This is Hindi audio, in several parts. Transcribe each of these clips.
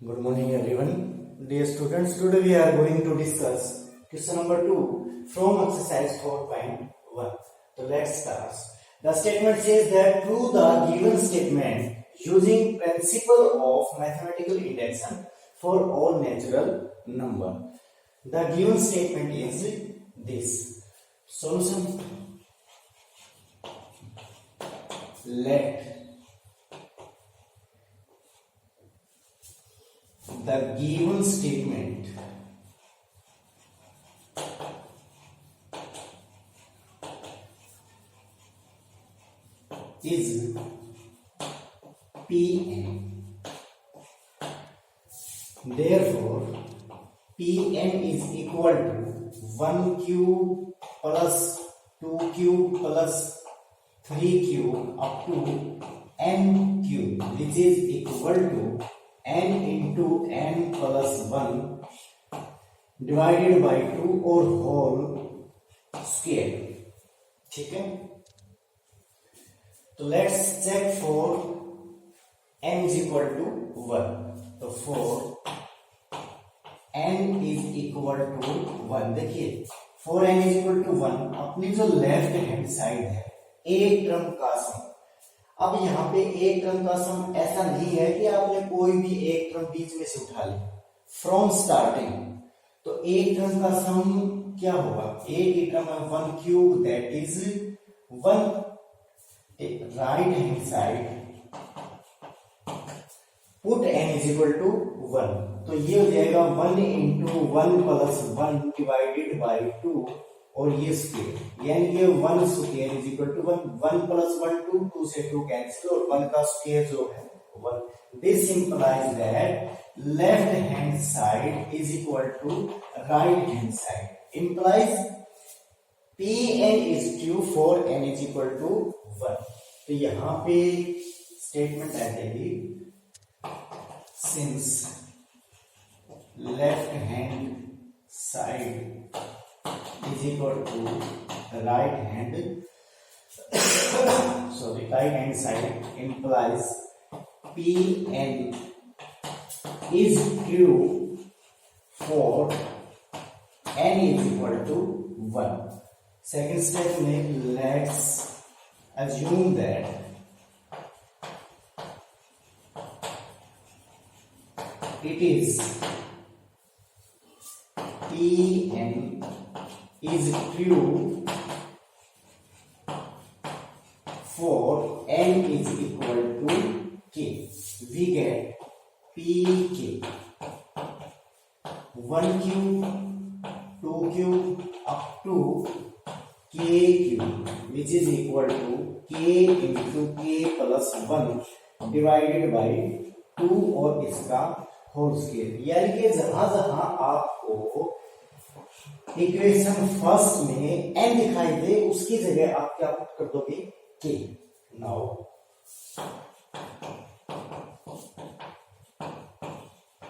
Good morning everyone. Dear students, today we are going to discuss question number 2 from exercise 4.1. So let's start. The statement says that prove the given statement using principle of mathematical induction for all natural number. The given statement is this. Solution. Let the given statement is Pn. Therefore, Pn is equal to 1 cube plus 2 cube plus 3 cube up to n cube, which is equal to n into n plus 1 divided by 2 और होल स्क्वायर. ठीक है, तो let's check for n is equal to 1. तो for n is equal to 1, देखिए for n is equal to 1 अपनी जो लेफ्ट हैंड साइड है एक टर्म का सम. अब यहाँ पे एक टर्म का सम ऐसा नहीं है कि आपने कोई भी एक टर्म बीच में से उठा ली फ्रॉम स्टार्टिंग. तो एक टर्म का सम क्या होगा, एक ही टर्म है 1 cube, that is 1. Right hand side put n is equal to 1. तो ये हो जाएगा 1 इंटू 1 प्लस 1 डिवाइडेड बाई 2 और ये स्क्वायर, यानी ये 1 square is equal to 1 plus 1 2 से 2 कैंसिल और 1 का स्क्वायर जो है 1. This implies that left hand side is equal to right hand side. Implies Pn is true for n is equal to 1. तो यहां पे स्टेटमेंट आ जाएगी since left hand side is equal to right hand side implies Pn is true for n is equal to 1. Second step में let's assume that it is Pn is true for n is equal to k. We get pk 1 cube 2 cube up to k cube, which is equal to k into k plus 1 divided by 2 और इसका होल स्क्वायर. यानी कि जहां जहां आपको इक्वेशन फर्स्ट में n दिखाई दे उसकी जगह आप क्या पुट कर दोगे k. Now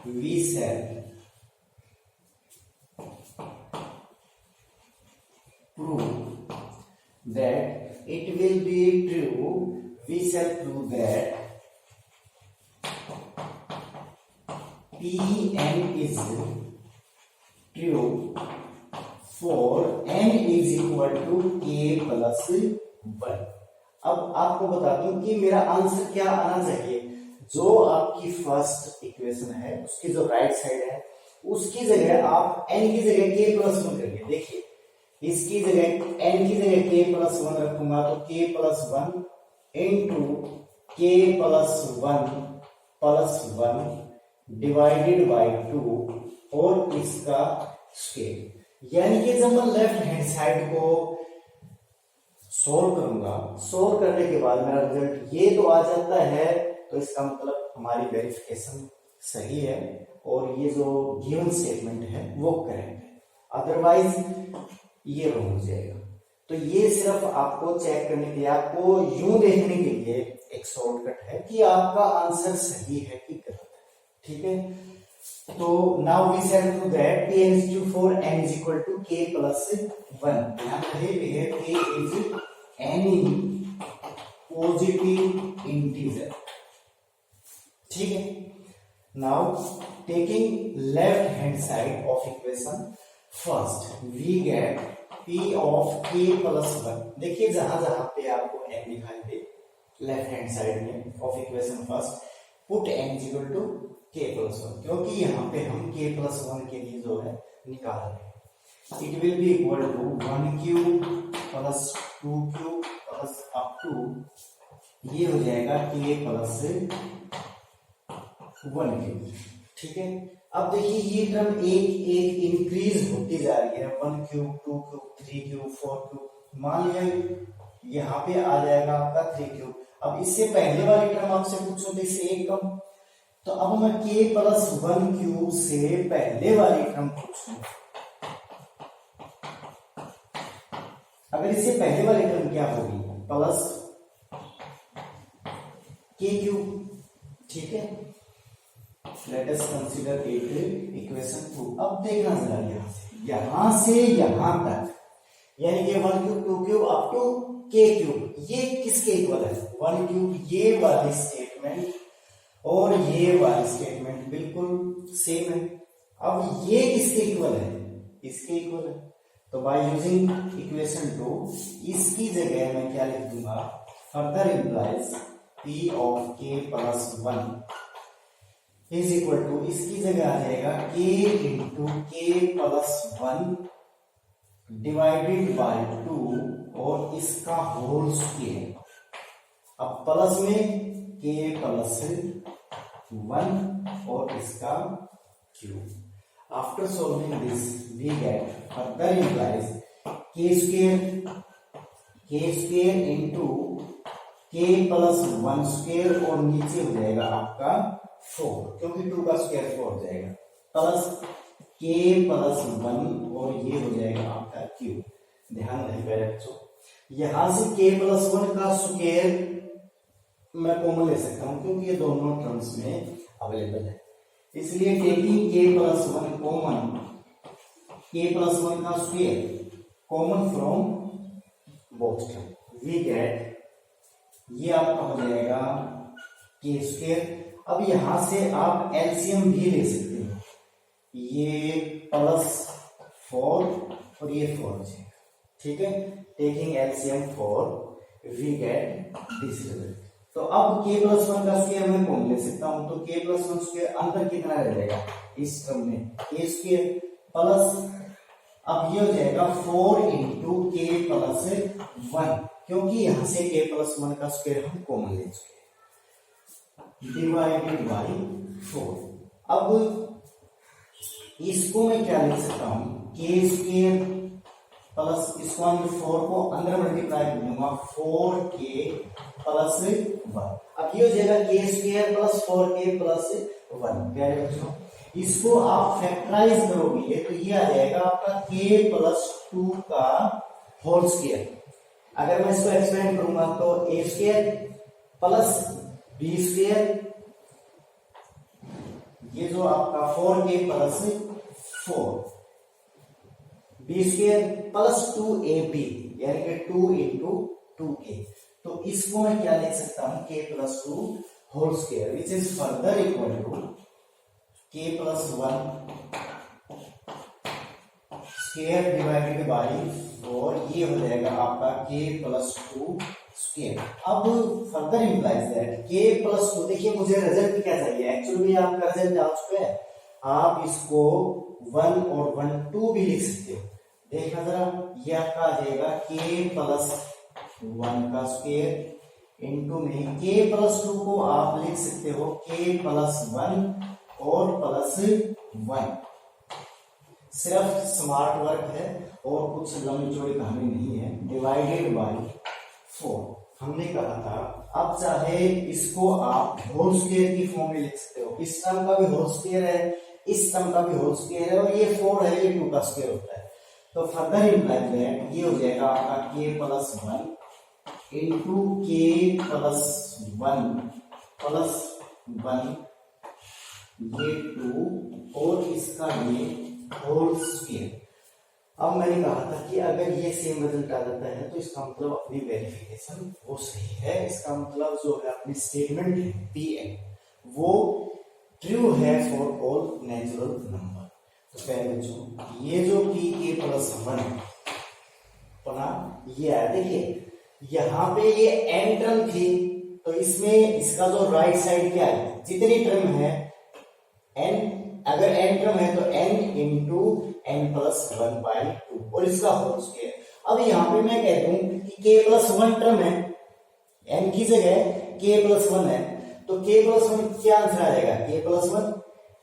we shall prove that it will be true. We shall prove that Pn is true for n is equal to k plus 1. अब आपको बता दूं कि मेरा आंसर क्या आना चाहिए. जो आपकी फर्स्ट इक्वेशन है उसकी जो राइट साइड है उसकी जगह आप n की जगह k प्लस 1 करिए. देखिए इसकी जगह n की जगह k प्लस 1 रखूंगा तो k plus 1 into k plus 1 divided by 2 और इसका स्क्वायर. यानी कि जब मैं लेफ्ट हैंड साइड को सोल्व करूंगा, सोल्व करने के बाद मेरा रिजल्ट ये तो आ जाता है, तो इसका मतलब हमारी वेरिफिकेशन सही है और ये जो गिवन स्टेटमेंट है वो करेक्ट है. अदरवाइज ये रॉन्ग हो जाएगा. तो ये सिर्फ आपको चेक करने के लिए, आपको यूं देखने के लिए एक शॉर्टकट है कि आपका आंसर सही है कि गलत है. ठीक है, तो now we said to that Pn is true for n is equal to k plus 1. ध्यान रहे k is any positive integer. ठीक है, now taking left hand side of equation first we get p of k plus 1। देखिए जहां जहां पे आपको n दिखाई दे लेफ्ट हैंड साइड में of equation first put n is equal to k plus 1, क्योंकि यहाँ पे हम k प्लस 1 के लिए जो है निकाल रहे हैं। It will be equal to 1 cube plus 2 cube plus up to ये हो जाएगा k प्लस 1 क्यूब। ठीक है, अब देखिए ये टर्म एक एक इंक्रीज होती जा रही है, 1 क्यूब 2 क्यूब 3 क्यूब 4 क्यूब, मान लिया यहाँ पे आ जाएगा आपका 3 क्यूब। अब इससे पहले वाली टर्म आपसे पूछो तो इससे एक कम, तो अब मैं k प्लस 1 क्यूब से पहले वाली टर्म पूछूं, अगर इससे पहले वाली टर्म क्या होगी प्लस k क्यूब। ठीक है, let us consider it equation 2। अब देखना जरा यहां से यहां तक यानी कि 1 cube 2 cube up to k cube, ये किसके इक्वल है 1 क्यूब, ये वाली स्टेटमेंट और ये वाली स्टेटमेंट बिल्कुल सेम है। अब ये किसके इक्वल है, इसके इक्वल है, तो बाय यूजिंग इक्वेशन 2 इसकी जगह मैं क्या लिख दूंगा, further implies p of k plus 1 is equal to, इसकी जगह आ जाएगा k into k plus 1 divided by 2 और इसका होल स्क्वायर। अब प्लस में k प्लस 1 और इसका cube. After solving this we get further implies k square into k plus 1 square और नीचे हो जाएगा आपका 4, क्योंकि 2 का स्क्वायर 4 हो जाएगा, प्लस k प्लस 1 और ये हो जाएगा आपका क्यूब। ध्यान रखिएगा बच्चों, यहां से k प्लस 1 का स्क्वायर मैं कॉमन ले सकता हूं क्योंकि ये दोनों टर्म्स में अवेलेबल है, इसलिए taking k plus 1 common, k plus 1 का square common from both term we get, ये आपका हो जाएगा k स्क्वायर। अब यहां से आप एलसीएम भी ले सकते हो, ये प्लस 4 और ये 4 हो जाएगा। ठीक है, taking LCM 4 we get this result. तो अब k प्लस 1 का स्क्वायर मैं कौन ले सकता हूं, तो k प्लस 1 स्क्वायर अंदर कितना रह जाएगा इस टर्म में k स्क्वायर प्लस, अब ये हो जाएगा 4 इंटू k प्लस 1, क्योंकि यहां से k प्लस 1 का स्क्वायर हम कॉमन ले चुके हैं, डिवाइडेड बाई 4। अब इसको मैं क्या लिख सकता हूं, k स्क्वायर प्लस इसको 4 को अंदर मल्टीप्लाई कर दूंगा 4k प्लस 1। अब ये हो जाएगा k square plus 4k plus 1। क्या है बच्चों, इसको आप फैक्टराइज करोगे तो ये आ जाएगा आपका k प्लस 2 का होल स्क्वायर। अगर मैं इसको एक्सपेंड करूंगा तो a square plus b square, ये जो आपका 4k plus 4 b square plus 2ab यानी कि 2 इंटू 2k, तो इसको मैं क्या लिख सकता हूं k plus 2 whole square which is further equal to k plus 1 square divided by 4, ये हो जाएगा आपका k प्लस 2 स्क्वायर। अब further implies that k plus 2, देखिए मुझे रिजल्ट क्या चाहिए, एक्चुअली में आपका रिजल्ट आ चुका है, आप इसको 1 और 1 2 भी लिख सकते हो। देखना जरा, ये आपका आ जाएगा k प्लस 1 का स्क्वायर इंटू में k प्लस 2 को आप लिख सकते हो k प्लस 1 और प्लस 1। सिर्फ स्मार्ट वर्क है और कुछ लंबी चौड़ी कहानी नहीं है, डिवाइडेड बाई 4 हमने कहा था। अब चाहे इसको आप होल स्क्वायर की फॉर्म में लिख सकते हो, इस टर्म का भी होल स्क्वायर है, इस टर्म का भी होल स्क्वायर है, और ये 4 है, ये 2 का स्क्वायर होता है, तो फर्दर इंप्लाइज दैट ये हो जाएगा आपका k plus 1 into k plus 1 plus 1 ये 2 और इसका ये होल स्क्वायर। अब मैंने कहा था कि अगर ये सेम रिजल्ट आ जाता है तो इसका मतलब अपनी वेरिफिकेशन वो सही है, इसका मतलब जो है अपनी स्टेटमेंट है Pn वो ट्रू है फॉर ऑल नेचुरल नंबर। तो पहले बच्चों ये जो pk+1 अपना ये है, देखिए यहाँ पे ये n टर्म थी, तो इसमें इसका जो राइट साइड क्या है, जितनी टर्म है n, अगर n टर्म है तो n इंटू n+1/2 और इसका होल स्क्वायर। अब यहाँ पे मैं कह दूं कि k+1 टर्म है, n की जगह k+1 है, तो k+1 क्या आंसर आ जाएगा, k+1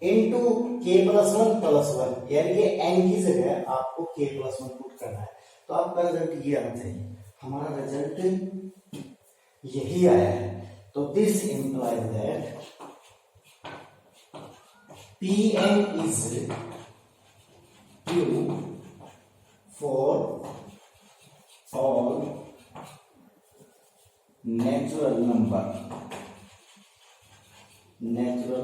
इंटू k+1+1, यानी कि n की जगह आपको k+1 पुट करना है। तो आपका रिजल्ट ये आना चाहिए, हमारा रिजल्ट यही आया है। तो this implies that Pn is true for all natural number whenever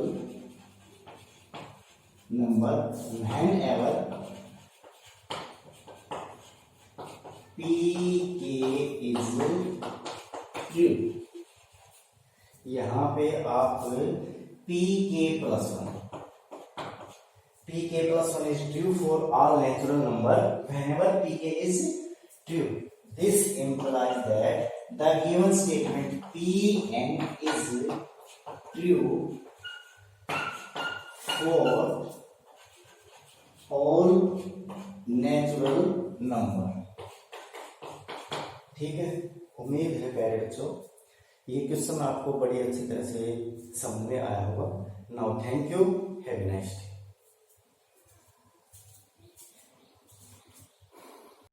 Pk is true। यहां पे आप pk+1 is true for all natural number whenever pk is true. This implies that the given statement Pn is true for all natural number। ठीक है, उम्मीद है प्यारे बच्चों ये क्वेश्चन आपको बड़ी अच्छी तरह से समझ में आया होगा। Now thank you, have a nice day.